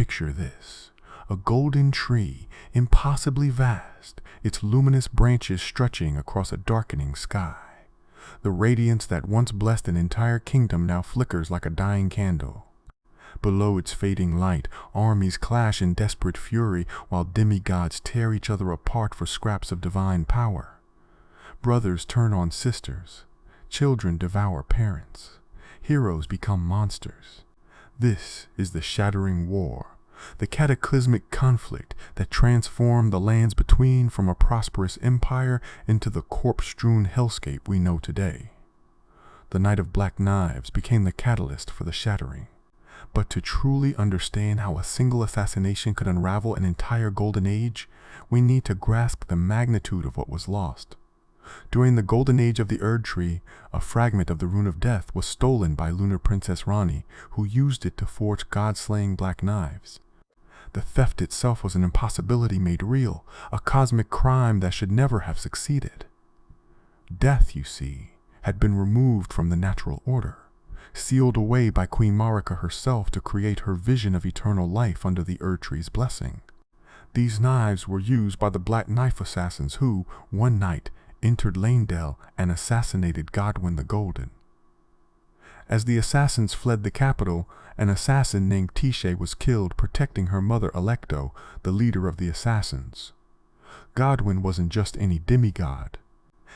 picture this: a golden tree, impossibly vast, its luminous branches stretching across a darkening sky. The radiance that once blessed an entire kingdom now flickers like a dying candle. Below its fading light, armies clash in desperate fury while demigods tear each other apart for scraps of divine power. Brothers turn on sisters, children devour parents, heroes become monsters. This is the Shattering War, the cataclysmic conflict that transformed the lands between from a prosperous empire into the corpse-strewn hellscape we know today. The Night of Black Knives became the catalyst for the Shattering. But to truly understand how a single assassination could unravel an entire golden age, we need to grasp the magnitude of what was lost. During the golden age of the Erd Tree, a fragment of the Rune of Death was stolen by Lunar Princess Ranni, who used it to forge god-slaying black knives. The theft itself was an impossibility made real, a cosmic crime that should never have succeeded. Death, you see, had been removed from the natural order, sealed away by Queen Marika herself to create her vision of eternal life under the Erd Tree's blessing. These knives were used by the Black Knife assassins who, one night, entered Leyndell and assassinated Godwyn the Golden. As the assassins fled the capital, an assassin named Tishe was killed protecting her mother Alecto, the leader of the assassins. Godwyn wasn't just any demigod.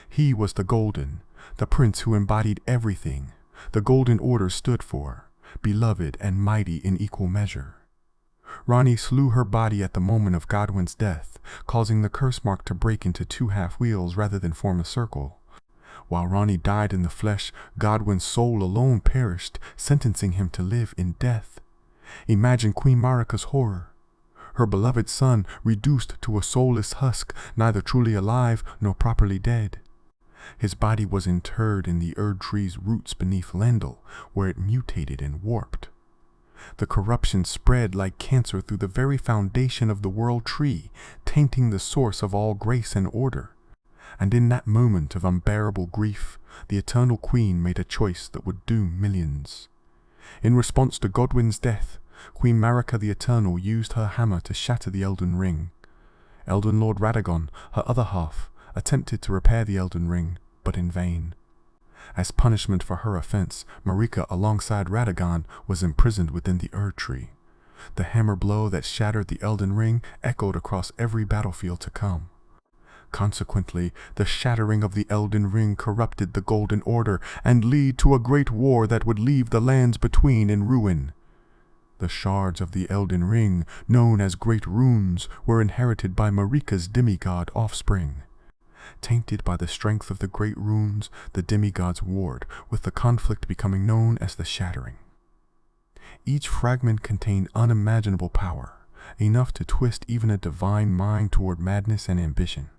He was the Golden, the prince who embodied everything the Golden Order stood for, beloved and mighty in equal measure. Ranni slew her body at the moment of Godwyn's death, causing the curse mark to break into two half-wheels rather than form a circle. While Ranni died in the flesh, Godwyn's soul alone perished, sentencing him to live in death. Imagine Queen Marika's horror. Her beloved son reduced to a soulless husk, neither truly alive nor properly dead. His body was interred in the Erd Tree's roots beneath Leyndell, where it mutated and warped. The corruption spread like cancer through the very foundation of the World Tree, tainting the source of all grace and order. And in that moment of unbearable grief, the Eternal Queen made a choice that would doom millions. In response to Godwyn's death, Queen Marika the Eternal used her hammer to shatter the Elden Ring. Elden Lord Radahn, her other half, attempted to repair the Elden Ring, but in vain. As punishment for her offense, Marika, alongside Radahn, was imprisoned within the Erd Tree. The hammer blow that shattered the Elden Ring echoed across every battlefield to come. Consequently, the shattering of the Elden Ring corrupted the Golden Order and led to a great war that would leave the lands between in ruin. The shards of the Elden Ring, known as Great Runes, were inherited by Marika's demigod offspring. Tainted by the strength of the Great Runes, the demigods warred, with the conflict becoming known as the Shattering. Each fragment contained unimaginable power, enough to twist even a divine mind toward madness and ambition.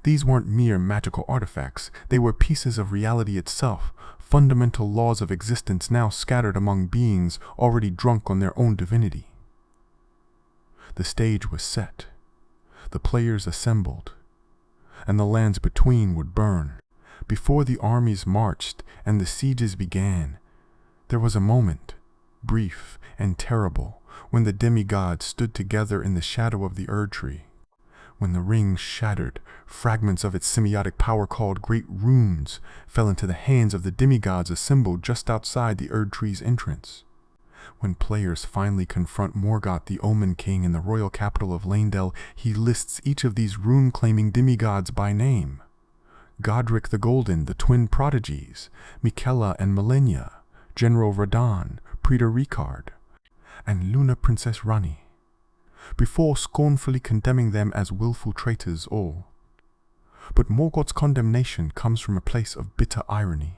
These weren't mere magical artifacts, they were pieces of reality itself, fundamental laws of existence now scattered among beings already drunk on their own divinity. The stage was set, the players assembled, and the lands between would burn. Before the armies marched and the sieges began, there was a moment, brief and terrible, when the demigods stood together in the shadow of the Erd Tree. When the ring shattered, fragments of its semiotic power called Great Runes fell into the hands of the demigods assembled just outside the Erd Tree's entrance. When players finally confront Morgoth the Omen King in the royal capital of Leyndell, he lists each of these rune-claiming demigods by name. Godrick the Golden, the twin prodigies, Miquella and Malenia, General Radahn, Praetor Rykard, and Lunar Princess Ranni, before scornfully condemning them as willful traitors all. But Morgoth's condemnation comes from a place of bitter irony.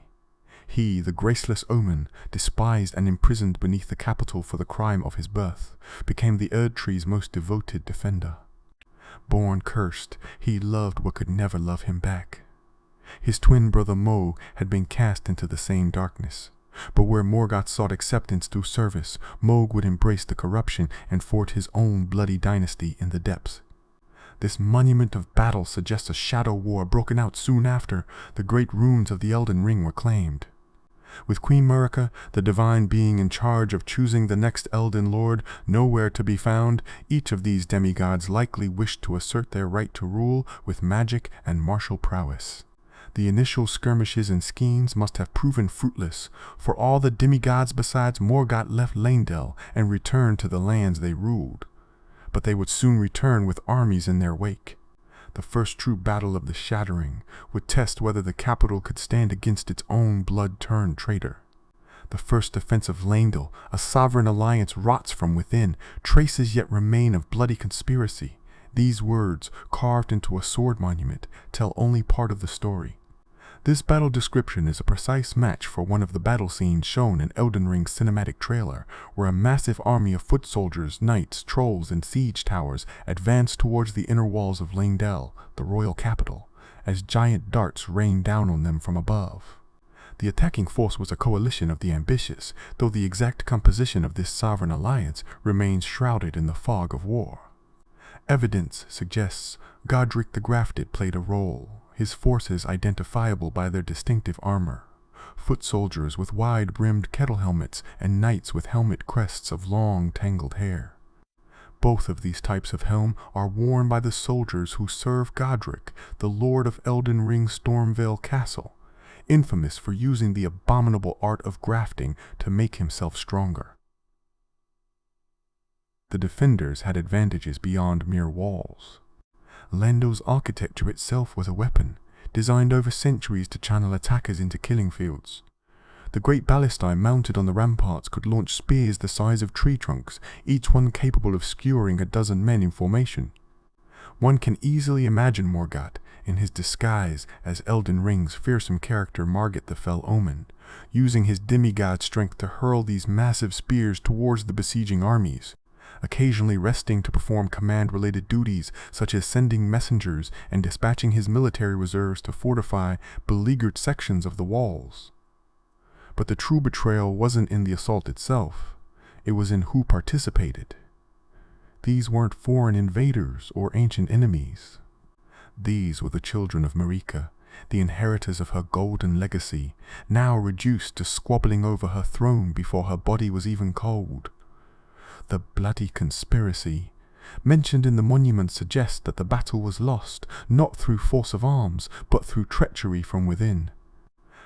He, the graceless Omen, despised and imprisoned beneath the capital for the crime of his birth, became the Erd Tree's most devoted defender. Born cursed, he loved what could never love him back. His twin brother Mo had been cast into the same darkness, but where Morgoth sought acceptance through service, Mohg would embrace the corruption and forge his own bloody dynasty in the depths. This monument of battle suggests a shadow war broken out soon after the great runes of the Elden Ring were claimed. With Queen Marika, the divine being in charge of choosing the next Elden Lord, nowhere to be found, each of these demigods likely wished to assert their right to rule with magic and martial prowess. The initial skirmishes and schemes must have proven fruitless, for all the demigods besides Morgott left Leyndell and returned to the lands they ruled. But they would soon return with armies in their wake. The first true battle of the Shattering would test whether the capital could stand against its own blood-turned traitor. The First Defense of Leyndell, a sovereign alliance rots from within, traces yet remain of bloody conspiracy. These words, carved into a sword monument, tell only part of the story. This battle description is a precise match for one of the battle scenes shown in Elden Ring's cinematic trailer, where a massive army of foot soldiers, knights, trolls, and siege towers advance towards the inner walls of Leyndell, the royal capital, as giant darts rain down on them from above. The attacking force was a coalition of the ambitious, though the exact composition of this sovereign alliance remains shrouded in the fog of war. Evidence suggests Godrick the Grafted played a role, his forces identifiable by their distinctive armor, foot soldiers with wide-brimmed kettle helmets and knights with helmet crests of long, tangled hair. Both of these types of helm are worn by the soldiers who serve Godrick, the lord of Elden Ring Stormvale Castle, infamous for using the abominable art of grafting to make himself stronger. The defenders had advantages beyond mere walls. Leyndell's architecture itself was a weapon, designed over centuries to channel attackers into killing fields. The great ballistae mounted on the ramparts could launch spears the size of tree trunks, each one capable of skewering a dozen men in formation. One can easily imagine Morgott, in his disguise as Elden Ring's fearsome character Margit the Fell Omen, using his demigod strength to hurl these massive spears towards the besieging armies, occasionally resting to perform command-related duties such as sending messengers and dispatching his military reserves to fortify beleaguered sections of the walls. But the true betrayal wasn't in the assault itself, it was in who participated. These weren't foreign invaders or ancient enemies. These were the children of Marika, the inheritors of her golden legacy, now reduced to squabbling over her throne before her body was even cold. The bloody conspiracy mentioned in the monument suggests that the battle was lost, not through force of arms, but through treachery from within.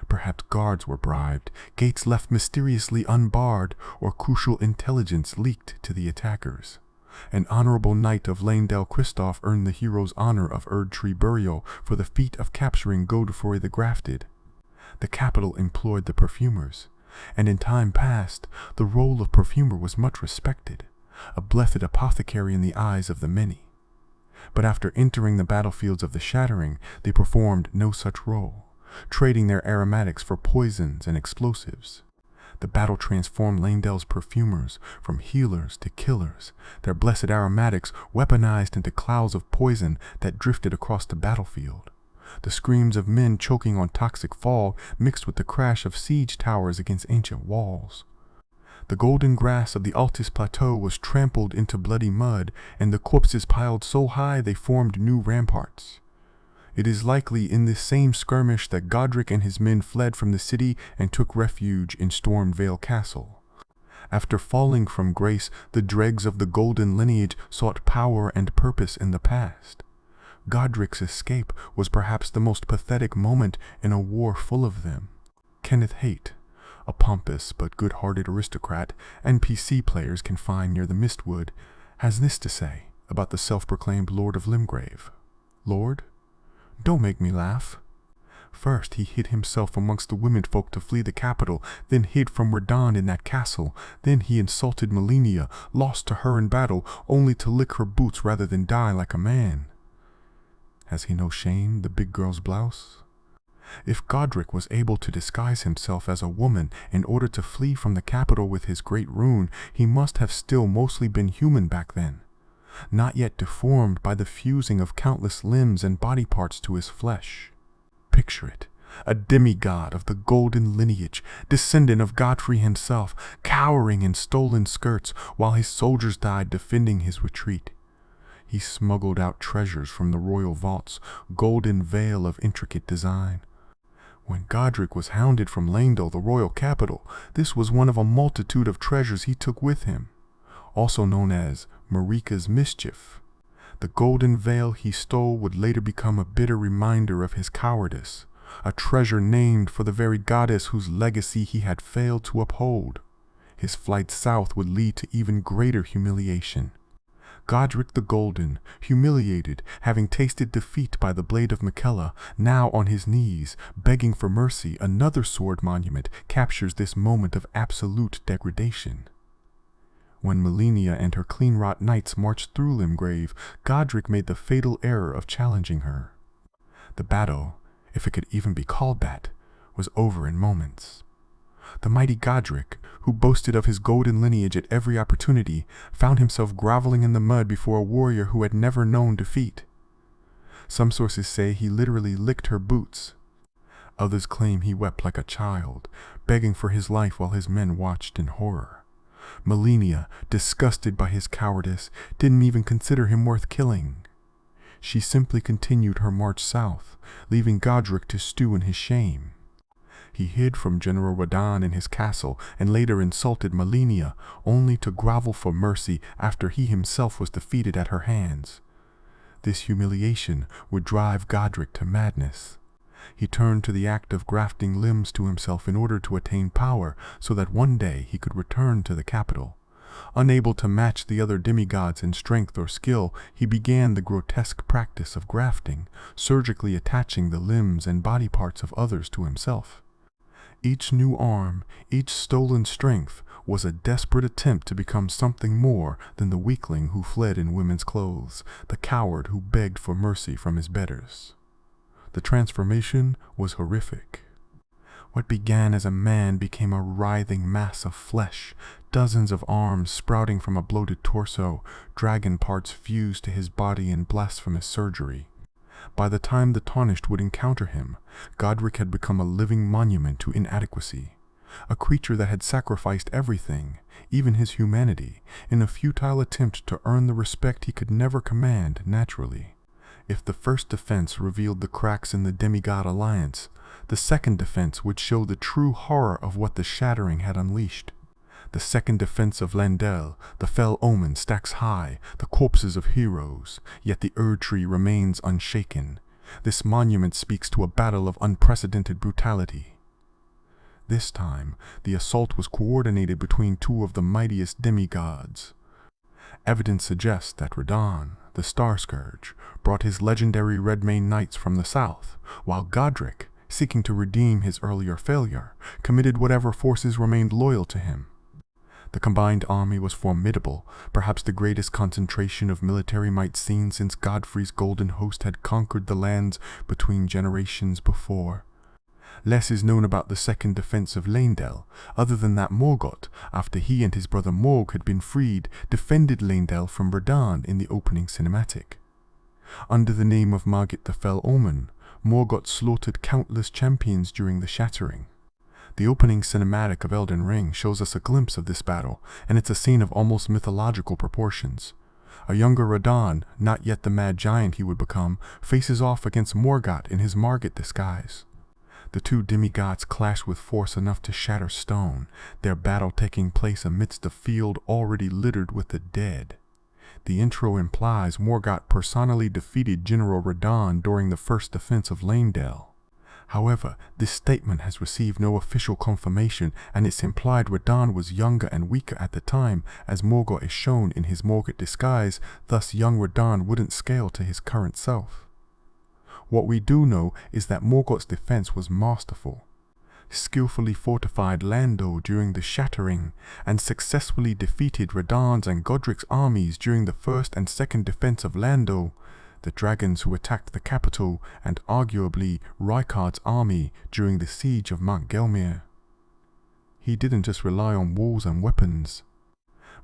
Perhaps guards were bribed, gates left mysteriously unbarred, or crucial intelligence leaked to the attackers. An honorable knight of Leyndell, Kristoff, earned the hero's honor of Erdtree burial for the feat of capturing Godfrey the Grafted. The capital employed the perfumers, and in time past, the role of perfumer was much respected, a blessed apothecary in the eyes of the many. But after entering the battlefields of the Shattering, they performed no such role, trading their aromatics for poisons and explosives. The battle transformed Leyndell's perfumers from healers to killers, their blessed aromatics weaponized into clouds of poison that drifted across the battlefield. The screams of men choking on toxic fog mixed with the crash of siege towers against ancient walls. The golden grass of the Altis Plateau was trampled into bloody mud, and the corpses piled so high they formed new ramparts. It is likely in this same skirmish that Godrick and his men fled from the city and took refuge in Stormvale Castle. After falling from grace, the dregs of the golden lineage sought power and purpose in the past. Godrick's escape was perhaps the most pathetic moment in a war full of them. Kenneth Haight, a pompous but good-hearted aristocrat NPC players can find near the Mistwood, has this to say about the self-proclaimed Lord of Limgrave. Lord? Don't make me laugh. First he hid himself amongst the womenfolk to flee the capital, then hid from Radahn in that castle, then he insulted Malenia, lost to her in battle, only to lick her boots rather than die like a man. Has he no shame, the big girl's blouse? If Godrick was able to disguise himself as a woman in order to flee from the capital with his great rune, he must have still mostly been human back then, not yet deformed by the fusing of countless limbs and body parts to his flesh. Picture it, a demigod of the golden lineage, descendant of Godfrey himself, cowering in stolen skirts while his soldiers died defending his retreat. He smuggled out treasures from the royal vaults, golden veil of intricate design. When Godrick was hounded from Leyndell, the royal capital, this was one of a multitude of treasures he took with him, also known as Marika's mischief. The golden veil he stole would later become a bitter reminder of his cowardice, a treasure named for the very goddess whose legacy he had failed to uphold. His flight south would lead to even greater humiliation. Godrick the Golden, humiliated, having tasted defeat by the blade of Miquella, now on his knees, begging for mercy, another sword monument captures this moment of absolute degradation. When Malenia and her clean-wrought knights marched through Limgrave, Godrick made the fatal error of challenging her. The battle, if it could even be called that, was over in moments. The mighty Godrick, who boasted of his golden lineage at every opportunity, found himself groveling in the mud before a warrior who had never known defeat. Some sources say he literally licked her boots. Others claim he wept like a child, begging for his life while his men watched in horror. Malenia, disgusted by his cowardice, didn't even consider him worth killing. She simply continued her march south, leaving Godrick to stew in his shame. He hid from General Radahn in his castle and later insulted Malenia, only to grovel for mercy after he himself was defeated at her hands. This humiliation would drive Godrick to madness. He turned to the act of grafting limbs to himself in order to attain power so that one day he could return to the capital. Unable to match the other demigods in strength or skill, he began the grotesque practice of grafting, surgically attaching the limbs and body parts of others to himself. Each new arm, each stolen strength, was a desperate attempt to become something more than the weakling who fled in women's clothes, the coward who begged for mercy from his betters. The transformation was horrific. What began as a man became a writhing mass of flesh, dozens of arms sprouting from a bloated torso, dragon parts fused to his body in blasphemous surgery. By the time the Tarnished would encounter him, Godrick had become a living monument to inadequacy, a creature that had sacrificed everything, even his humanity, in a futile attempt to earn the respect he could never command naturally. If the first defense revealed the cracks in the demigod alliance, the second defense would show the true horror of what the Shattering had unleashed. The Second Defense of Leyndell, the fell omen stacks high, the corpses of heroes, yet the Erd tree remains unshaken. This monument speaks to a battle of unprecedented brutality. This time, the assault was coordinated between two of the mightiest demigods. Evidence suggests that Radahn, the Star Scourge, brought his legendary Redmane Knights from the south, while Godrick, seeking to redeem his earlier failure, committed whatever forces remained loyal to him. The combined army was formidable, perhaps the greatest concentration of military might seen since Godfrey's golden host had conquered the lands between generations before. Less is known about the Second Defense of Leyndell, other than that Morgott, after he and his brother Morg had been freed, defended Leyndell from Radahn in the opening cinematic. Under the name of Margit the Fell Omen, Morgott slaughtered countless champions during the Shattering. The opening cinematic of Elden Ring shows us a glimpse of this battle, and it's a scene of almost mythological proportions. A younger Radahn, not yet the mad giant he would become, faces off against Morgott in his Margit disguise. The two demigods clash with force enough to shatter stone, their battle taking place amidst a field already littered with the dead. The intro implies Morgott personally defeated General Radahn during the First Defense of Leyndell. However, this statement has received no official confirmation, and it's implied Radahn was younger and weaker at the time, as Morgott is shown in his Morgott disguise, thus young Radahn wouldn't scale to his current self. What we do know is that Morgott's defense was masterful. Skillfully fortified Leyndell during the Shattering, and successfully defeated Radahn's and Godrick's armies during the First and Second Defense of Leyndell, the dragons who attacked the capital, and arguably Rykard's army during the siege of Mount Gelmir. He didn't just rely on walls and weapons.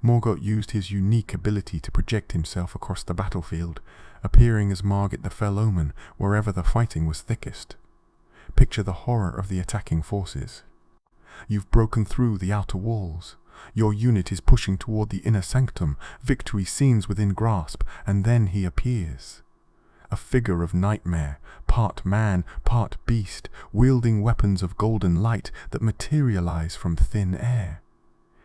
Morgott used his unique ability to project himself across the battlefield, appearing as Margit the Fell Omen wherever the fighting was thickest. Picture the horror of the attacking forces. You've broken through the outer walls. Your unit is pushing toward the inner sanctum, victory seems within grasp, and then he appears. a figure of nightmare, part man, part beast, wielding weapons of golden light that materialize from thin air.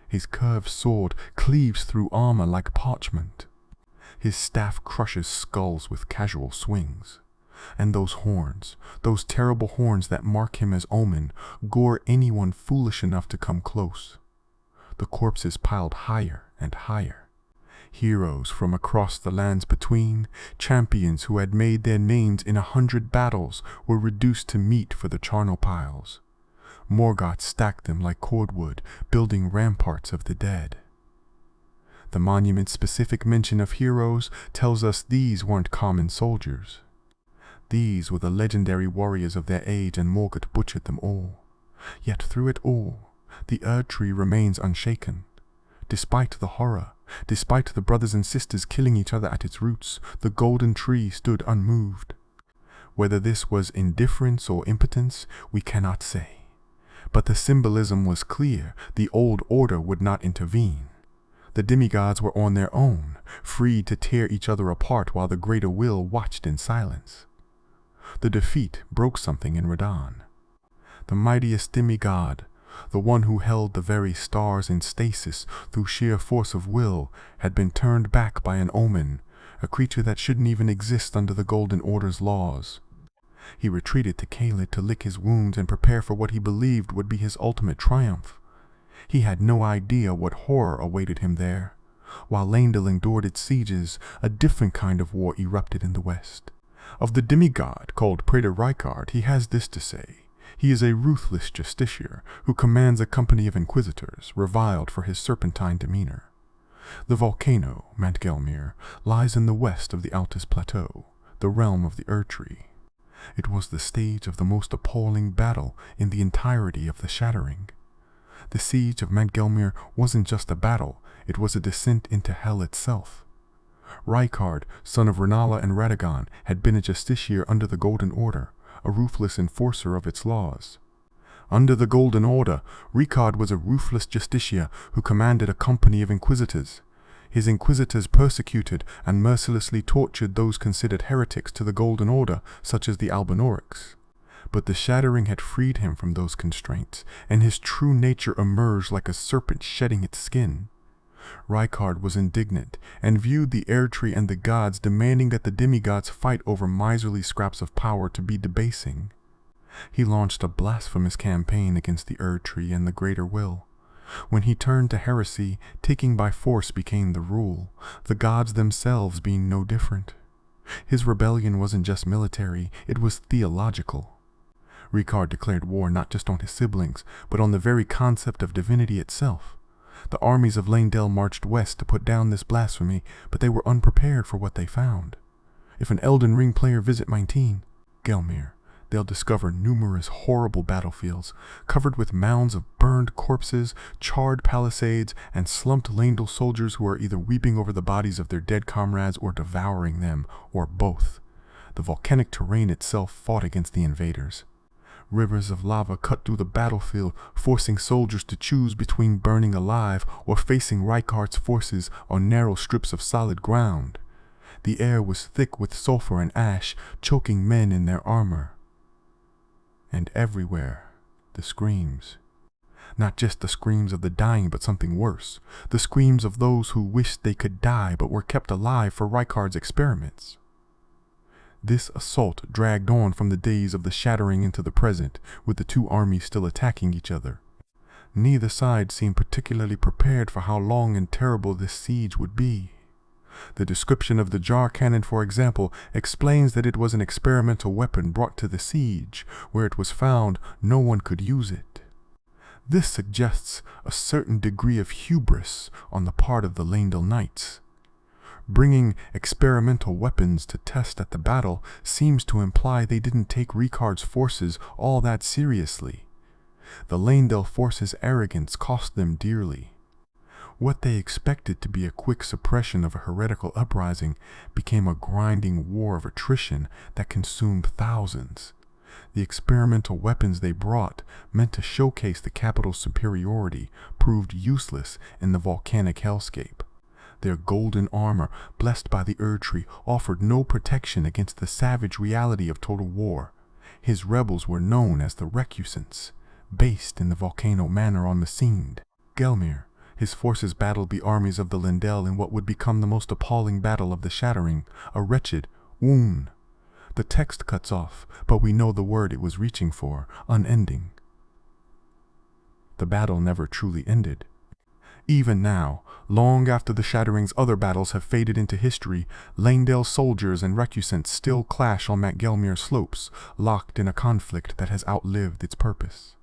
His curved sword cleaves through armor like parchment. His staff crushes skulls with casual swings. And those horns, those terrible horns that mark him as omen, gore anyone foolish enough to come close. The corpses piled higher and higher. Heroes from across the lands between, champions who had made their names in 100 battles, were reduced to meat for the charnel piles. Morgoth stacked them like cordwood, building ramparts of the dead. The monument's specific mention of heroes tells us these weren't common soldiers. These were the legendary warriors of their age, and Morgoth butchered them all. Yet through it all, the Erd Tree remains unshaken. Despite the horror, despite the brothers and sisters killing each other at its roots, the golden tree stood unmoved. Whether this was indifference or impotence, we cannot say. But the symbolism was clear. The old order would not intervene. The demigods were on their own, free to tear each other apart while the greater will watched in silence. The defeat broke something in Radahn. The mightiest demigod, the one who held the very stars in stasis through sheer force of will, had been turned back by an omen, a creature that shouldn't even exist under the Golden Order's laws. He retreated to Caelid to lick his wounds and prepare for what he believed would be his ultimate triumph. He had no idea what horror awaited him there. While Leyndell endured its sieges, a different kind of war erupted in the west. Of the demigod called Praetor Rykard, he has this to say. He is a ruthless justiciar who commands a company of inquisitors, reviled for his serpentine demeanor. The volcano, Mount Gelmir, lies in the west of the Altus Plateau, the realm of the Erd Tree. It was the stage of the most appalling battle in the entirety of the Shattering. The siege of Mount Gelmir wasn't just a battle, it was a descent into hell itself. Rykard, son of Rennala and Radahn, had been a justiciar under the Golden Order, a ruthless enforcer of its laws. Under the Golden Order, Rykard was a ruthless justiciar who commanded a company of inquisitors. His inquisitors persecuted and mercilessly tortured those considered heretics to the Golden Order, such as the Albinaurics. But the Shattering had freed him from those constraints, and his true nature emerged like a serpent shedding its skin. Rykard was indignant, and viewed the Erd Tree and the gods, demanding that the demigods fight over miserly scraps of power, to be debasing. He launched a blasphemous campaign against the Erd Tree and the Greater Will. When he turned to heresy, taking by force became the rule, the gods themselves being no different. His rebellion wasn't just military, it was theological. Rykard declared war not just on his siblings, but on the very concept of divinity itself. The armies of Leyndell marched west to put down this blasphemy, but they were unprepared for what they found. If an Elden Ring player visit Gelmir, they'll discover numerous horrible battlefields, covered with mounds of burned corpses, charred palisades, and slumped Leyndell soldiers who are either weeping over the bodies of their dead comrades or devouring them, or both. The volcanic terrain itself fought against the invaders. Rivers of lava cut through the battlefield, forcing soldiers to choose between burning alive or facing Rykard's forces on narrow strips of solid ground. The air was thick with sulfur and ash, choking men in their armor. And everywhere, the screams. Not just the screams of the dying, but something worse. The screams of those who wished they could die but were kept alive for Rykard's experiments. This assault dragged on from the days of the Shattering into the present, with the two armies still attacking each other. Neither side seemed particularly prepared for how long and terrible this siege would be. The description of the jar cannon, for example, explains that it was an experimental weapon brought to the siege. Where it was found, no one could use it. This suggests a certain degree of hubris on the part of the Leyndell Knights. Bringing experimental weapons to test at the battle seems to imply they didn't take Rykard's forces all that seriously. The Leyndell forces' arrogance cost them dearly. What they expected to be a quick suppression of a heretical uprising became a grinding war of attrition that consumed thousands. The experimental weapons they brought, meant to showcase the capital's superiority, proved useless in the volcanic hellscape. Their golden armor, blessed by the Erdtree, offered no protection against the savage reality of total war. His rebels were known as the Recusants, based in the volcano manor on Messene. Gelmir, his forces battled the armies of the Leyndell in what would become the most appalling battle of the Shattering, a wretched wound. The text cuts off, but we know the word it was reaching for, unending. The battle never truly ended. Even now, long after the Shattering's other battles have faded into history, Leyndell soldiers and recusants still clash on Gelmir's slopes, locked in a conflict that has outlived its purpose.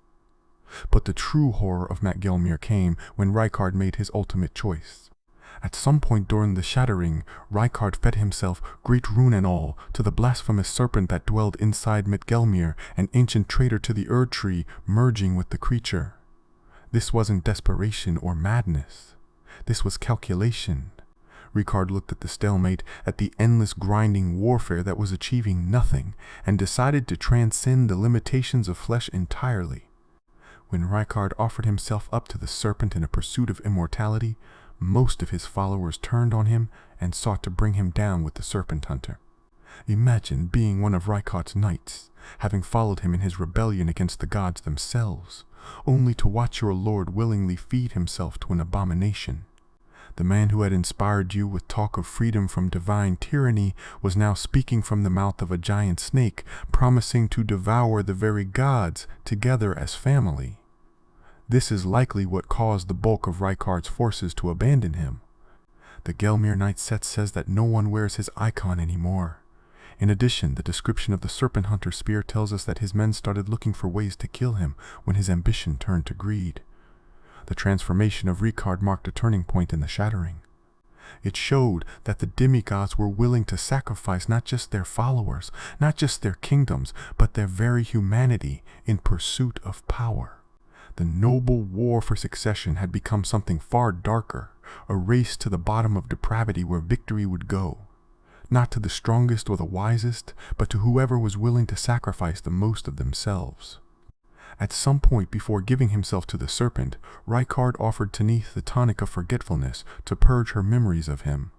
But the true horror of Gelmir came when Rykard made his ultimate choice. At some point during the Shattering, Rykard fed himself, great rune and all, to the blasphemous serpent that dwelled inside Gelmir, an ancient traitor to the Erdtree, merging with the creature. This wasn't desperation or madness. This was calculation. Rykard looked at the stalemate, at the endless grinding warfare that was achieving nothing, and decided to transcend the limitations of flesh entirely. When Rykard offered himself up to the serpent in a pursuit of immortality, most of his followers turned on him and sought to bring him down with the serpent hunter. Imagine being one of Rykard's knights, having followed him in his rebellion against the gods themselves, only to watch your lord willingly feed himself to an abomination. The man who had inspired you with talk of freedom from divine tyranny was now speaking from the mouth of a giant snake, promising to devour the very gods together as family. This is likely what caused the bulk of Rykard's forces to abandon him. The Gelmir Knight set says that no one wears his icon anymore. In addition, the description of the serpent hunter spear tells us that his men started looking for ways to kill him when his ambition turned to greed. The transformation of Rykard marked a turning point in the Shattering. It showed that the demigods were willing to sacrifice not just their followers, not just their kingdoms, but their very humanity in pursuit of power. The noble war for succession had become something far darker, a race to the bottom of depravity where victory would go. Not to the strongest or the wisest, but to whoever was willing to sacrifice the most of themselves. At some point before giving himself to the serpent, Rykard offered Tanith the tonic of forgetfulness to purge her memories of him.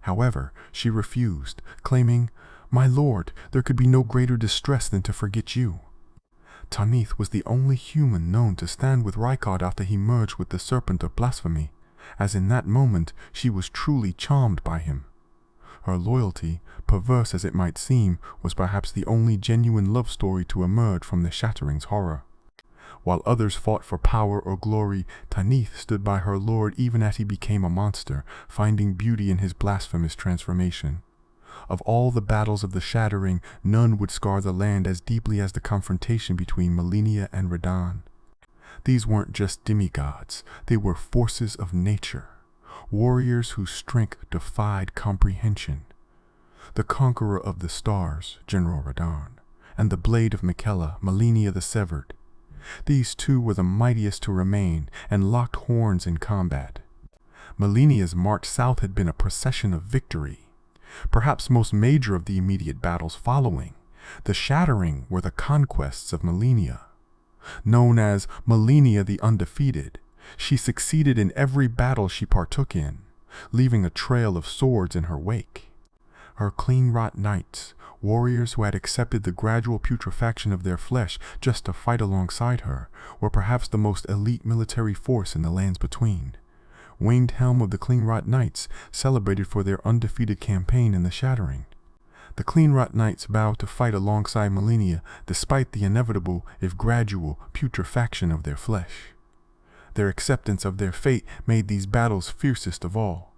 However, she refused, claiming, "My lord, there could be no greater distress than to forget you." Tanith was the only human known to stand with Rykard after he merged with the serpent of blasphemy, as in that moment she was truly charmed by him. Her loyalty, perverse as it might seem, was perhaps the only genuine love story to emerge from the Shattering's horror. While others fought for power or glory, Tanith stood by her lord even as he became a monster, finding beauty in his blasphemous transformation. Of all the battles of the Shattering, none would scar the land as deeply as the confrontation between Malenia and Radahn. These weren't just demigods, they were forces of nature, warriors whose strength defied comprehension. The conqueror of the stars, General Radahn, and the blade of Miquella, Malenia the Severed. These two were the mightiest to remain and locked horns in combat. Malenia's march south had been a procession of victory. Perhaps most major of the immediate battles following, the Shattering were the conquests of Malenia. Known as Malenia the Undefeated, she succeeded in every battle she partook in, leaving a trail of swords in her wake. Her clean-wrought knights, warriors who had accepted the gradual putrefaction of their flesh just to fight alongside her, were perhaps the most elite military force in the lands between. Winged Helm of the Clean-Wrought Knights, celebrated for their undefeated campaign in the Shattering. The Clean-Wrought Knights vowed to fight alongside Malenia despite the inevitable, if gradual, putrefaction of their flesh. Their acceptance of their fate made these battles fiercest of all.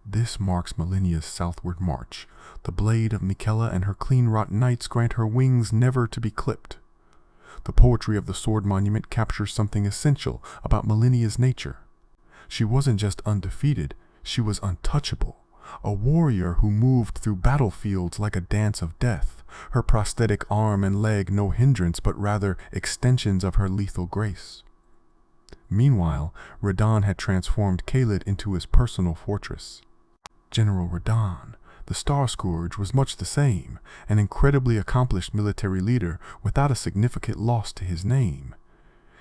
This marks Malenia's southward march. The blade of Miquella and her clean-wrought knights grant her wings never to be clipped. The poetry of the sword monument captures something essential about Malenia's nature. She wasn't just undefeated, she was untouchable, a warrior who moved through battlefields like a dance of death, her prosthetic arm and leg no hindrance but rather extensions of her lethal grace. Meanwhile, Radahn had transformed Caelid into his personal fortress. General Radahn, the Star Scourge, was much the same, an incredibly accomplished military leader without a significant loss to his name.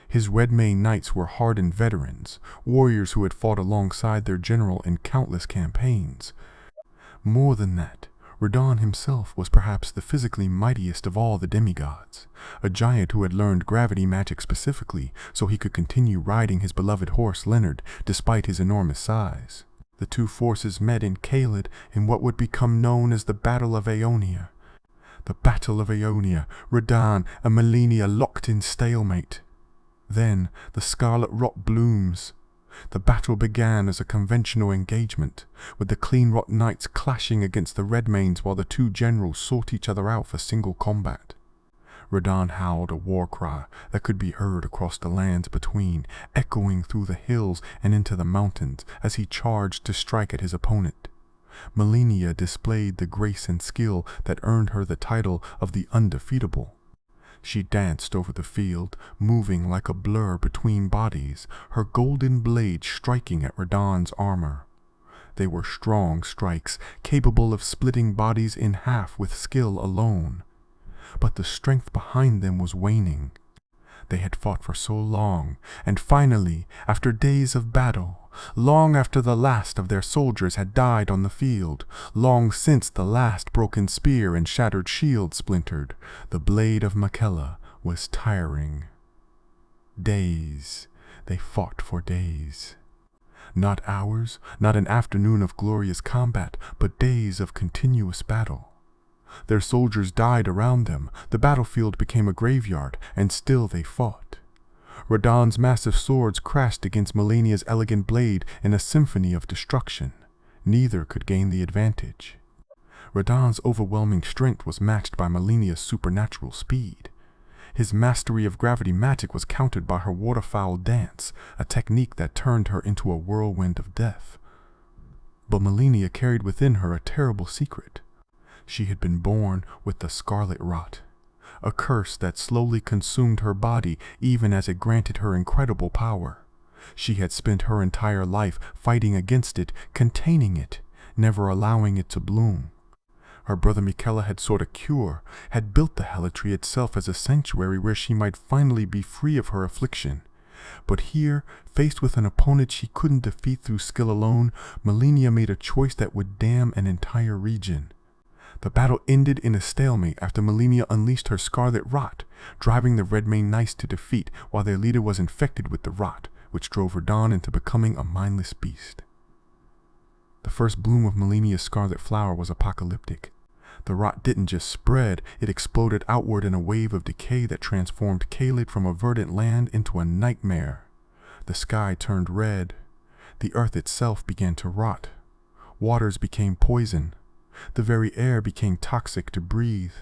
His Redmane knights were hardened veterans, warriors who had fought alongside their general in countless campaigns. More than that, Radahn himself was perhaps the physically mightiest of all the demigods, a giant who had learned gravity magic specifically so he could continue riding his beloved horse Leonard despite his enormous size. The two forces met in Caelid in what would become known as the Battle of Aeonia. The Battle of Aeonia, Radahn and Malenia locked in stalemate. Then the scarlet rot blooms. The battle began as a conventional engagement, with the clean rot knights clashing against the Redmanes while the two generals sought each other out for single combat. Radahn howled a war cry that could be heard across the lands between, echoing through the hills and into the mountains as he charged to strike at his opponent. Malenia displayed the grace and skill that earned her the title of the Undefeatable. She danced over the field, moving like a blur between bodies, her golden blade striking at Radahn's armor. They were strong strikes, capable of splitting bodies in half with skill alone. But the strength behind them was waning. They had fought for so long, and finally, after days of battle, long after the last of their soldiers had died on the field, long since the last broken spear and shattered shield splintered, the blade of Makella was tiring. Days. They fought for days. Not hours, not an afternoon of glorious combat, but days of continuous battle. Their soldiers died around them, the battlefield became a graveyard, and still they fought. Radahn's massive swords crashed against Malenia's elegant blade in a symphony of destruction. Neither could gain the advantage. Radahn's overwhelming strength was matched by Malenia's supernatural speed. His mastery of gravity magic was countered by her waterfowl dance, a technique that turned her into a whirlwind of death. But Malenia carried within her a terrible secret. She had been born with the scarlet rot, a curse that slowly consumed her body even as it granted her incredible power. She had spent her entire life fighting against it, containing it, never allowing it to bloom. Her brother Makella had sought a cure, had built the Hellitree itself as a sanctuary where she might finally be free of her affliction. But here, faced with an opponent she couldn't defeat through skill alone, Malenia made a choice that would damn an entire region. The battle ended in a stalemate after Malenia unleashed her scarlet rot, driving the Redmane knights to defeat while their leader was infected with the rot, which drove Radahn into becoming a mindless beast. The first bloom of Malenia's scarlet flower was apocalyptic. The rot didn't just spread, it exploded outward in a wave of decay that transformed Caelid from a verdant land into a nightmare. The sky turned red. The earth itself began to rot. Waters became poison. The very air became toxic to breathe.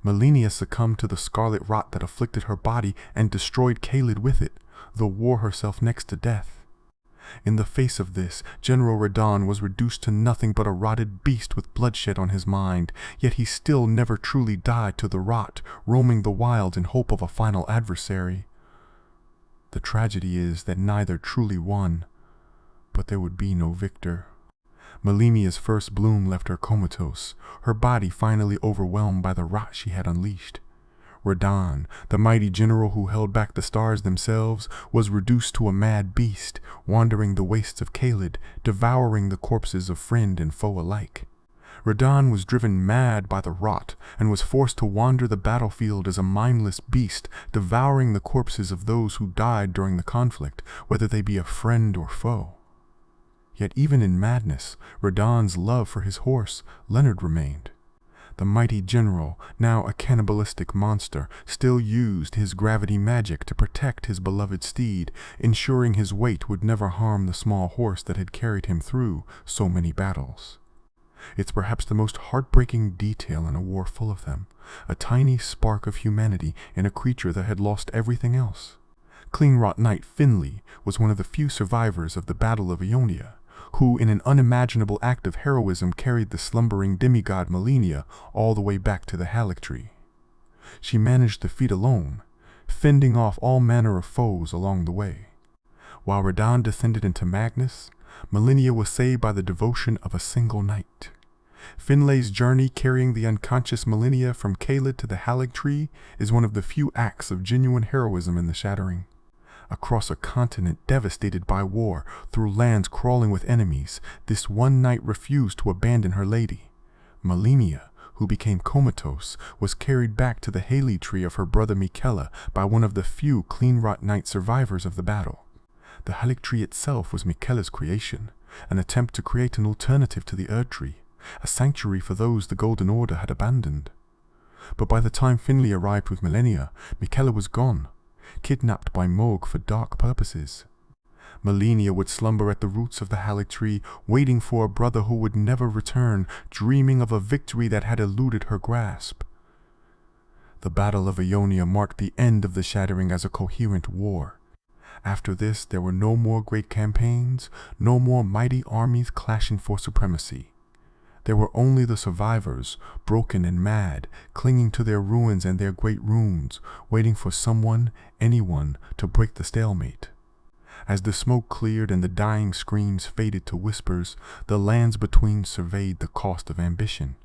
Malenia succumbed to the scarlet rot that afflicted her body and destroyed Caelid with it, though wore herself next to death. In the face of this, General Radahn was reduced to nothing but a rotted beast with bloodshed on his mind, yet he still never truly died to the rot, roaming the wilds in hope of a final adversary. The tragedy is that neither truly won, but there would be no victor. Malenia's first bloom left her comatose, her body finally overwhelmed by the rot she had unleashed. Radahn, the mighty general who held back the stars themselves, was reduced to a mad beast, wandering the wastes of Caelid, devouring the corpses of friend and foe alike. Radahn was driven mad by the rot, and was forced to wander the battlefield as a mindless beast, devouring the corpses of those who died during the conflict, whether they be a friend or foe. Yet even in madness, Radahn's love for his horse, Leonard, remained. The mighty general, now a cannibalistic monster, still used his gravity magic to protect his beloved steed, ensuring his weight would never harm the small horse that had carried him through so many battles. It's perhaps the most heartbreaking detail in a war full of them, a tiny spark of humanity in a creature that had lost everything else. Cleanrot Knight Finley was one of the few survivors of the Battle of Aeonia, who in an unimaginable act of heroism carried the slumbering demigod Malenia all the way back to the Hellitree. She managed the feat alone, fending off all manner of foes along the way. While Radahn descended into madness, Malenia was saved by the devotion of a single knight. Finlay's journey carrying the unconscious Malenia from Caelid to the Hellitree is one of the few acts of genuine heroism in the Shattering. Across a continent devastated by war, through lands crawling with enemies, this one knight refused to abandon her lady. Malenia, who became comatose, was carried back to the Haley tree of her brother Miquella by one of the few clean-rot knight survivors of the battle. The Halleck tree itself was Miquella's creation, an attempt to create an alternative to the Erd tree, a sanctuary for those the Golden Order had abandoned. But by the time Finley arrived with Malenia, Miquella was gone, kidnapped by Mohg for dark purposes. Malenia would slumber at the roots of the Halleck tree, waiting for a brother who would never return, dreaming of a victory that had eluded her grasp. The Battle of Aeonia marked the end of the Shattering as a coherent war. After this, there were no more great campaigns, no more mighty armies clashing for supremacy. There were only the survivors, broken and mad, clinging to their ruins and their great runes, waiting for someone, anyone, to break the stalemate. As the smoke cleared and the dying screams faded to whispers, the lands between surveyed the cost of ambition.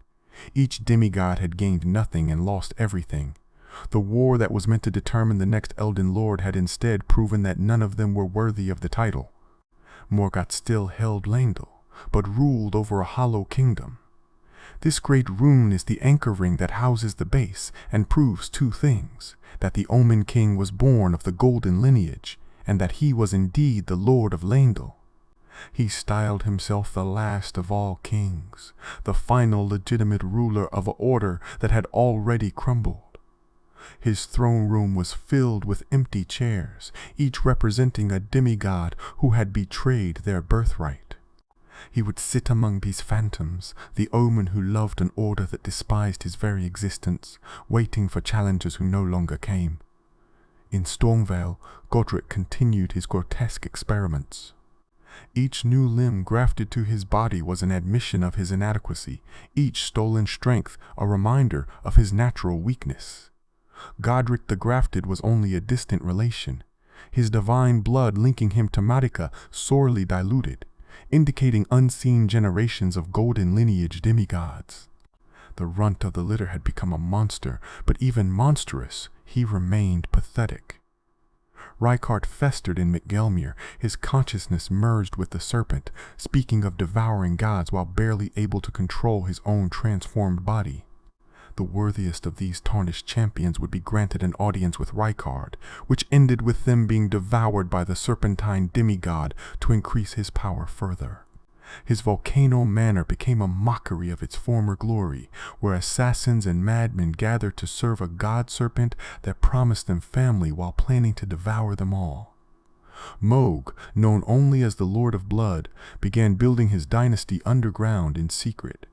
Each demigod had gained nothing and lost everything. The war that was meant to determine the next Elden Lord had instead proven that none of them were worthy of the title. Morgoth still held Leyndell, but ruled over a hollow kingdom. This great rune is the anchor ring that houses the base and proves two things: that the Omen King was born of the golden lineage, and that he was indeed the Lord of Leyndell. He styled himself the last of all kings, the final legitimate ruler of an order that had already crumbled. His throne room was filled with empty chairs, each representing a demigod who had betrayed their birthright. He would sit among these phantoms, the Omen who loved an order that despised his very existence, waiting for challengers who no longer came. In Stormvale, Godrick continued his grotesque experiments. Each new limb grafted to his body was an admission of his inadequacy, each stolen strength a reminder of his natural weakness. Godrick the Grafted was only a distant relation, his divine blood linking him to Marika sorely diluted, indicating unseen generations of golden lineage demigods. The runt of the litter had become a monster, but even monstrous, he remained pathetic. Rykard festered in Gelmir, his consciousness merged with the serpent, speaking of devouring gods while barely able to control his own transformed body. The worthiest of these tarnished champions would be granted an audience with Rykard, which ended with them being devoured by the serpentine demigod to increase his power further. His volcano manor became a mockery of its former glory, where assassins and madmen gathered to serve a god-serpent that promised them family while planning to devour them all. Mohg, known only as the Lord of Blood, began building his dynasty underground in secret.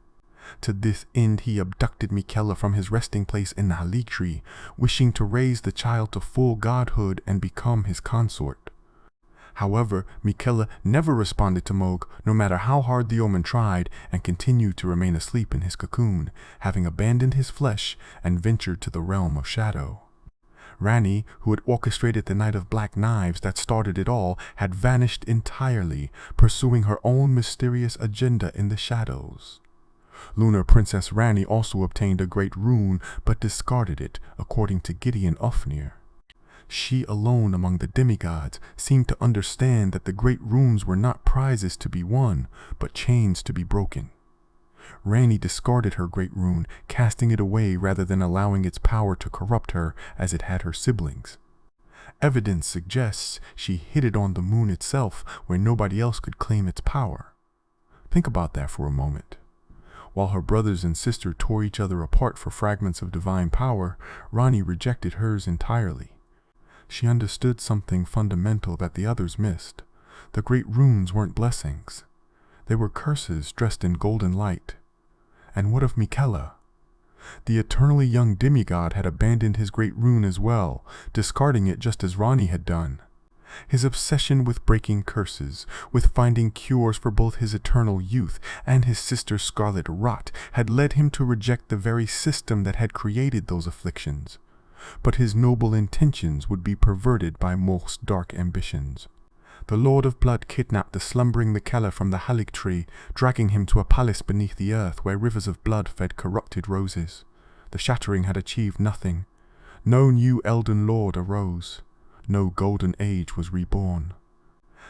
To this end he abducted Miquella from his resting place in the Halleck tree, wishing to raise the child to full godhood and become his consort. However, Miquella never responded to Mohg, no matter how hard the Omen tried, and continued to remain asleep in his cocoon, having abandoned his flesh and ventured to the realm of shadow. Ranni, who had orchestrated the Night of Black Knives that started it all, had vanished entirely, pursuing her own mysterious agenda in the shadows. Lunar Princess Ranni also obtained a great rune, but discarded it, according to Gideon Ufnir. She alone among the demigods seemed to understand that the great runes were not prizes to be won, but chains to be broken. Ranni discarded her great rune, casting it away rather than allowing its power to corrupt her as it had her siblings. Evidence suggests she hid it on the moon itself, where nobody else could claim its power. Think about that for a moment. While her brothers and sister tore each other apart for fragments of divine power, Ranni rejected hers entirely. She understood something fundamental that the others missed. The great runes weren't blessings. They were curses dressed in golden light. And what of Miquella? The eternally young demigod had abandoned his great rune as well, discarding it just as Ranni had done. His obsession with breaking curses, with finding cures for both his eternal youth and his sister's scarlet rot, had led him to reject the very system that had created those afflictions. But his noble intentions would be perverted by Mohg's dark ambitions. The Lord of Blood kidnapped the slumbering Miquella from the Halleck tree, dragging him to a palace beneath the earth where rivers of blood fed corrupted roses. The Shattering had achieved nothing. No new Elden Lord arose. No golden age was reborn.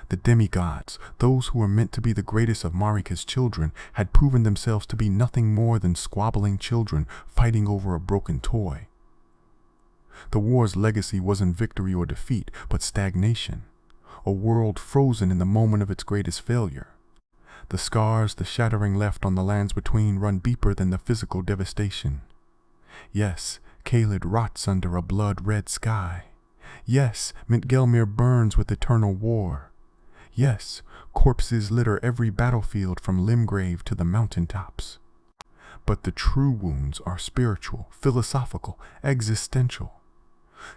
The demigods, those who were meant to be the greatest of Marika's children, had proven themselves to be nothing more than squabbling children fighting over a broken toy. The war's legacy wasn't victory or defeat, but stagnation, a world frozen in the moment of its greatest failure. The scars the Shattering left on the lands between run deeper than the physical devastation. Yes, Caelid rots under a blood-red sky. Yes, Gelmir burns with eternal war. Yes, corpses litter every battlefield from Limgrave to the mountaintops. But the true wounds are spiritual, philosophical, existential.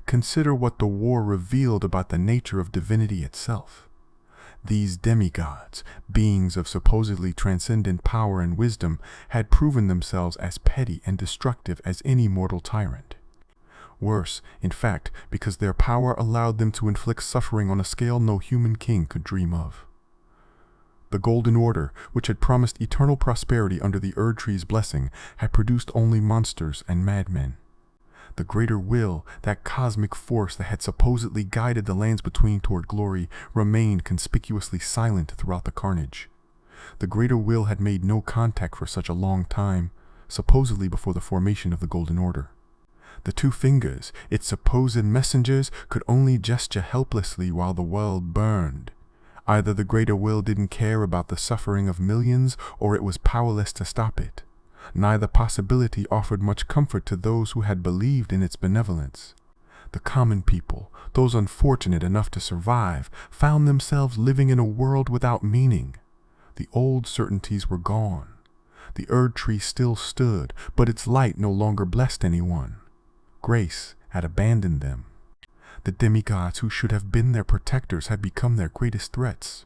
Consider what the war revealed about the nature of divinity itself. These demigods, beings of supposedly transcendent power and wisdom, had proven themselves as petty and destructive as any mortal tyrant. Worse, in fact, because their power allowed them to inflict suffering on a scale no human king could dream of. The Golden Order, which had promised eternal prosperity under the Erd Tree's blessing, had produced only monsters and madmen. The greater will, that cosmic force that had supposedly guided the lands between toward glory, remained conspicuously silent throughout the carnage. The greater will had made no contact for such a long time, supposedly before the formation of the Golden Order. The two fingers, its supposed messengers, could only gesture helplessly while the world burned. Either the greater will didn't care about the suffering of millions, or it was powerless to stop it. Neither possibility offered much comfort to those who had believed in its benevolence. The common people, those unfortunate enough to survive, found themselves living in a world without meaning. The old certainties were gone. The Erd Tree still stood, but its light no longer blessed anyone. Grace had abandoned them. The demigods who should have been their protectors had become their greatest threats.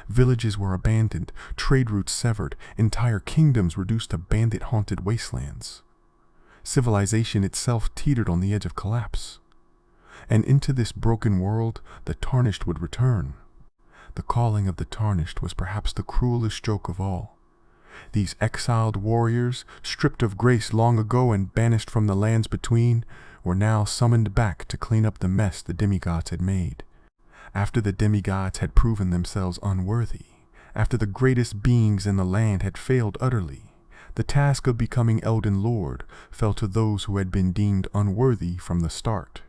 Villages were abandoned, trade routes severed, entire kingdoms reduced to bandit-haunted wastelands. Civilization itself teetered on the edge of collapse. And into this broken world, the Tarnished would return. The calling of the Tarnished was perhaps the cruelest stroke of all. These exiled warriors, stripped of grace long ago and banished from the lands between, were now summoned back to clean up the mess the demigods had made. After the demigods had proven themselves unworthy, after the greatest beings in the land had failed utterly, the task of becoming Elden Lord fell to those who had been deemed unworthy from the start.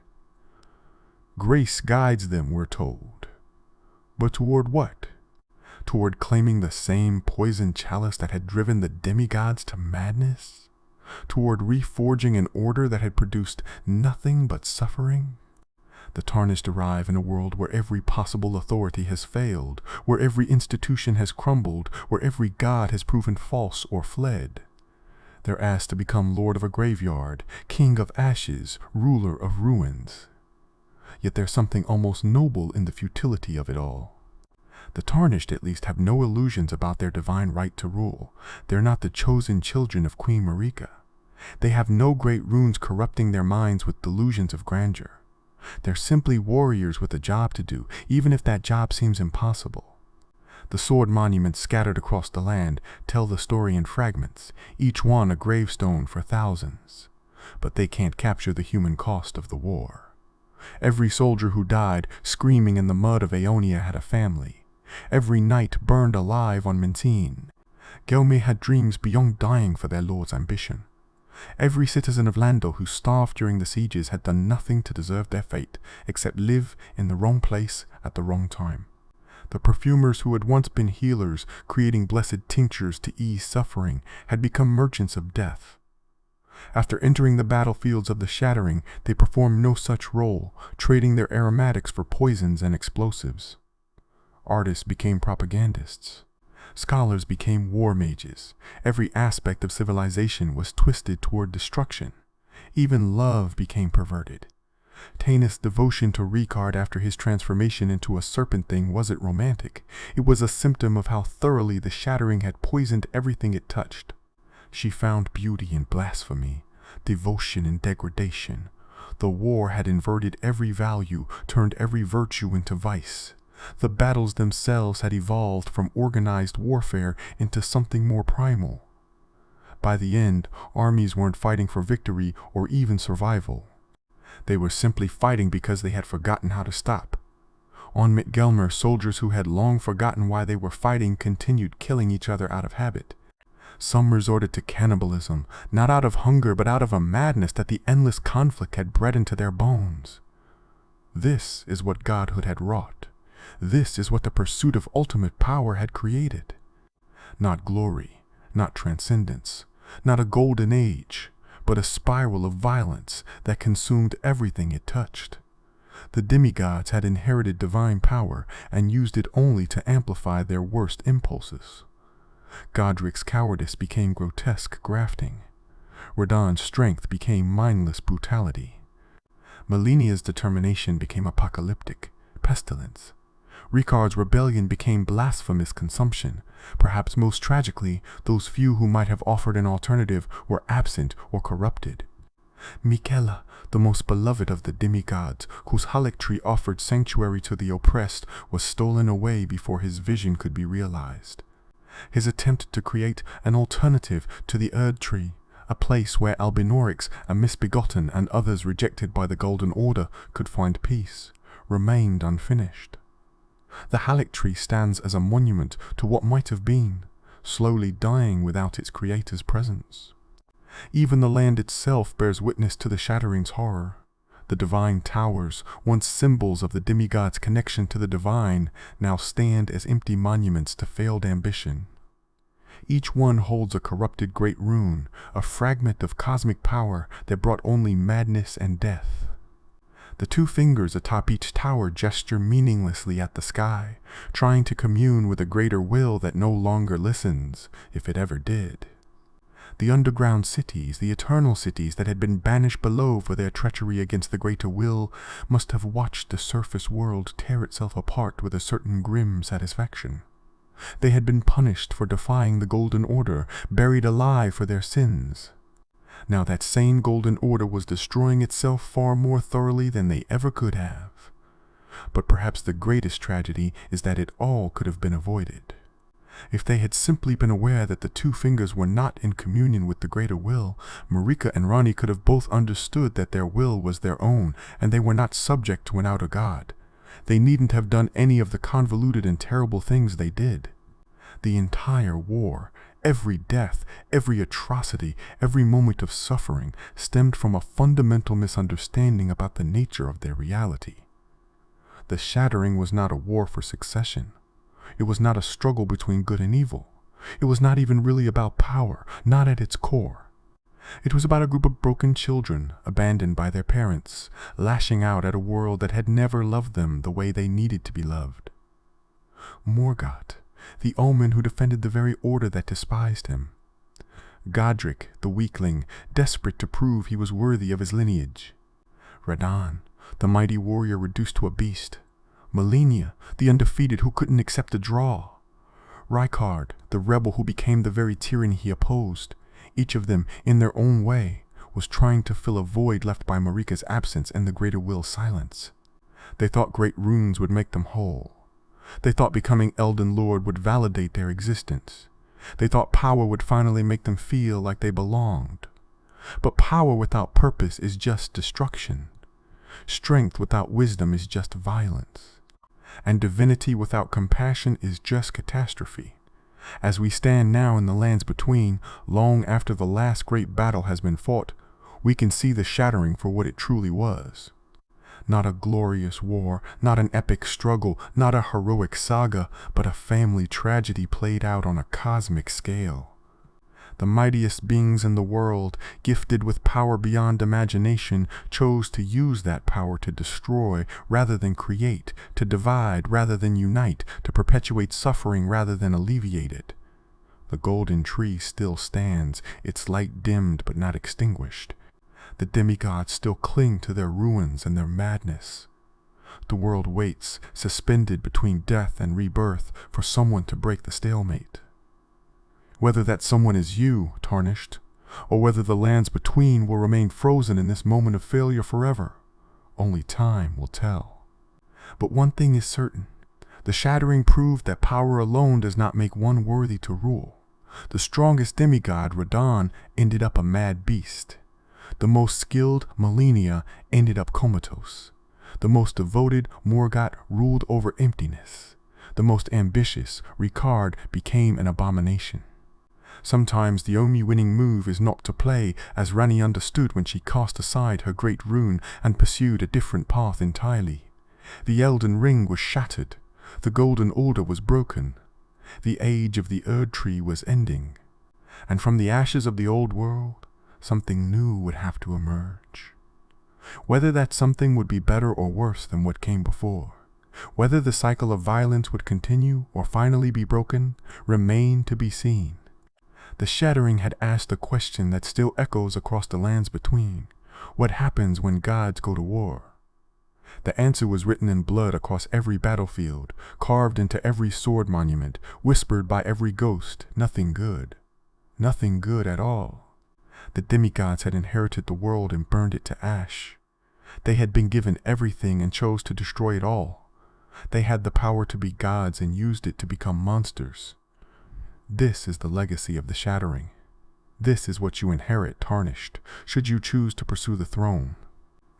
Grace guides them, we're told. But toward what? Toward claiming the same poison chalice that had driven the demigods to madness? Toward reforging an order that had produced nothing but suffering? The Tarnished arrive in a world where every possible authority has failed, where every institution has crumbled, where every god has proven false or fled. They're asked to become Lord of a graveyard, King of ashes, ruler of ruins. Yet there's something almost noble in the futility of it all. The Tarnished at least have no illusions about their divine right to rule. They're not the chosen children of Queen Marika. They have no great runes corrupting their minds with delusions of grandeur. They're simply warriors with a job to do, even if that job seems impossible. The sword monuments scattered across the land tell the story in fragments, each one a gravestone for thousands. But they can't capture the human cost of the war. Every soldier who died screaming in the mud of Aeonia had a family. Every knight burned alive on Mentine. Gelmir had dreams beyond dying for their lord's ambition. Every citizen of Leyndell who starved during the sieges had done nothing to deserve their fate, except live in the wrong place at the wrong time. The perfumers who had once been healers, creating blessed tinctures to ease suffering, had become merchants of death. After entering the battlefields of the Shattering, they performed no such role, trading their aromatics for poisons and explosives. Artists became propagandists. Scholars became war mages. Every aspect of civilization was twisted toward destruction. Even love became perverted. Tainus' devotion to Rykard after his transformation into a serpent thing wasn't romantic. It was a symptom of how thoroughly the Shattering had poisoned everything it touched. She found beauty in blasphemy, devotion in degradation. The war had inverted every value, turned every virtue into vice. The battles themselves had evolved from organized warfare into something more primal. By the end, armies weren't fighting for victory or even survival. They were simply fighting because they had forgotten how to stop. On Gelmir, soldiers who had long forgotten why they were fighting continued killing each other out of habit. Some resorted to cannibalism, not out of hunger but out of a madness that the endless conflict had bred into their bones. This is what godhood had wrought. This is what the pursuit of ultimate power had created. Not glory, not transcendence, not a golden age, but a spiral of violence that consumed everything it touched. The demigods had inherited divine power and used it only to amplify their worst impulses. Godrick's cowardice became grotesque grafting. Radahn's strength became mindless brutality. Malenia's determination became apocalyptic pestilence. Rykard's rebellion became blasphemous consumption. Perhaps most tragically, those few who might have offered an alternative were absent or corrupted. Miquella, the most beloved of the demigods, whose halictree offered sanctuary to the oppressed, was stolen away before his vision could be realized. His attempt to create an alternative to the Erdtree, a place where Albinorics, a misbegotten and others rejected by the Golden Order, could find peace, remained unfinished. The halictree stands as a monument to what might have been, slowly dying without its creator's presence. Even the land itself bears witness to the Shattering's horror. The divine towers, once symbols of the demigod's connection to the divine, now stand as empty monuments to failed ambition. Each one holds a corrupted great rune, a fragment of cosmic power that brought only madness and death. The two fingers atop each tower gesture meaninglessly at the sky, trying to commune with a greater will that no longer listens, if it ever did. The underground cities, the eternal cities that had been banished below for their treachery against the greater will, must have watched the surface world tear itself apart with a certain grim satisfaction. They had been punished for defying the Golden Order, buried alive for their sins. Now that same Golden Order was destroying itself far more thoroughly than they ever could have. But perhaps the greatest tragedy is that it all could have been avoided. If they had simply been aware that the two fingers were not in communion with the greater will, Marika and Ranni could have both understood that their will was their own, and they were not subject to an outer god. They needn't have done any of the convoluted and terrible things they did. The entire war, every death, every atrocity, every moment of suffering stemmed from a fundamental misunderstanding about the nature of their reality. The Shattering was not a war for succession. It was not a struggle between good and evil. It was not even really about power, not at its core. It was about a group of broken children, abandoned by their parents, lashing out at a world that had never loved them the way they needed to be loved. Morgott, the omen who defended the very order that despised him. Godrick, the weakling, desperate to prove he was worthy of his lineage. Radahn, the mighty warrior reduced to a beast. Malenia, the undefeated who couldn't accept a draw. Rykard, the rebel who became the very tyranny he opposed. Each of them, in their own way, was trying to fill a void left by Marika's absence and the greater will's silence. They thought great runes would make them whole. They thought becoming Elden Lord would validate their existence. They thought power would finally make them feel like they belonged. But power without purpose is just destruction. Strength without wisdom is just violence. And divinity without compassion is just catastrophe. As we stand now in the lands between, long after the last great battle has been fought, we can see the Shattering for what it truly was. Not a glorious war, not an epic struggle, not a heroic saga, but a family tragedy played out on a cosmic scale. The mightiest beings in the world, gifted with power beyond imagination, chose to use that power to destroy rather than create, to divide rather than unite, to perpetuate suffering rather than alleviate it. The golden tree still stands, its light dimmed but not extinguished. The demigods still cling to their ruins and their madness. The world waits, suspended between death and rebirth, for someone to break the stalemate. Whether that someone is you, Tarnished, or whether the lands between will remain frozen in this moment of failure forever, only time will tell. But one thing is certain. The Shattering proved that power alone does not make one worthy to rule. The strongest demigod, Radahn, ended up a mad beast. The most skilled Malenia ended up comatose. The most devoted Morgott ruled over emptiness. The most ambitious Rykard became an abomination. Sometimes the only winning move is not to play, as Ranni understood when she cast aside her great rune and pursued a different path entirely. The Elden Ring was shattered. The Golden Order was broken. The age of the Erd Tree was ending. And from the ashes of the old world, something new would have to emerge. Whether that something would be better or worse than what came before, whether the cycle of violence would continue or finally be broken, remained to be seen. The Shattering had asked a question that still echoes across the lands between. What happens when gods go to war? The answer was written in blood across every battlefield, carved into every sword monument, whispered by every ghost. Nothing good. Nothing good at all. The demigods had inherited the world and burned it to ash. They had been given everything and chose to destroy it all. They had the power to be gods and used it to become monsters. This is the legacy of the Shattering. This is what you inherit tarnished, should you choose to pursue the throne.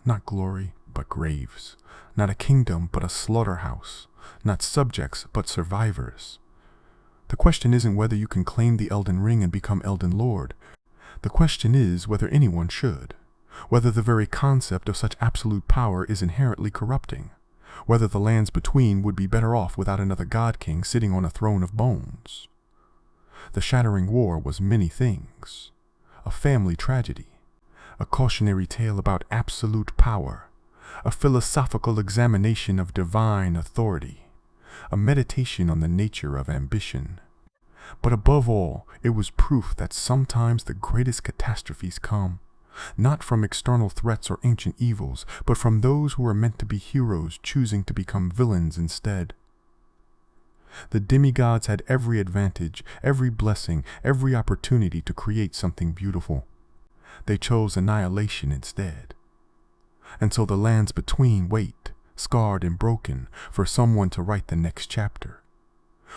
Not glory, but graves. Not a kingdom, but a slaughterhouse. Not subjects, but survivors. The question isn't whether you can claim the Elden Ring and become Elden Lord. The question is whether anyone should. Whether the very concept of such absolute power is inherently corrupting. Whether the lands between would be better off without another God King sitting on a throne of bones. The Shattering War was many things. A family tragedy. A cautionary tale about absolute power. A philosophical examination of divine authority. A meditation on the nature of ambition. But above all, it was proof that sometimes the greatest catastrophes come, not from external threats or ancient evils, but from those who are meant to be heroes choosing to become villains instead. The demigods had every advantage, every blessing, every opportunity to create something beautiful. They chose annihilation instead. And so the lands between wait, scarred and broken, for someone to write the next chapter.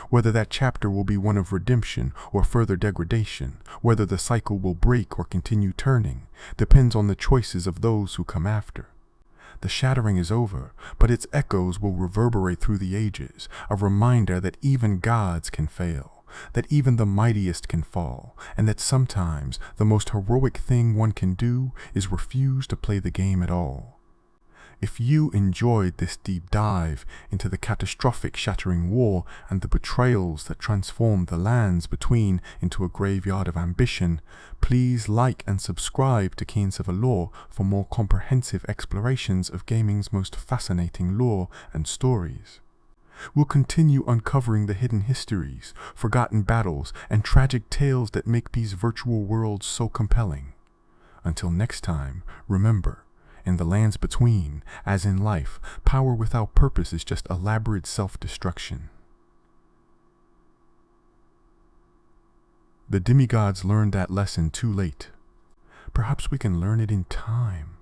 Whether that chapter will be one of redemption or further degradation, whether the cycle will break or continue turning, depends on the choices of those who come after. The Shattering is over, but its echoes will reverberate through the ages, a reminder that even gods can fail, that even the mightiest can fall, and that sometimes the most heroic thing one can do is refuse to play the game at all. If you enjoyed this deep dive into the catastrophic Shattering War and the betrayals that transformed the lands between into a graveyard of ambition, please like and subscribe to Keen Civil Lore for more comprehensive explorations of gaming's most fascinating lore and stories. We'll continue uncovering the hidden histories, forgotten battles, and tragic tales that make these virtual worlds so compelling. Until next time, remember, in the lands between, as in life, power without purpose is just elaborate self-destruction. The demigods learned that lesson too late. Perhaps we can learn it in time.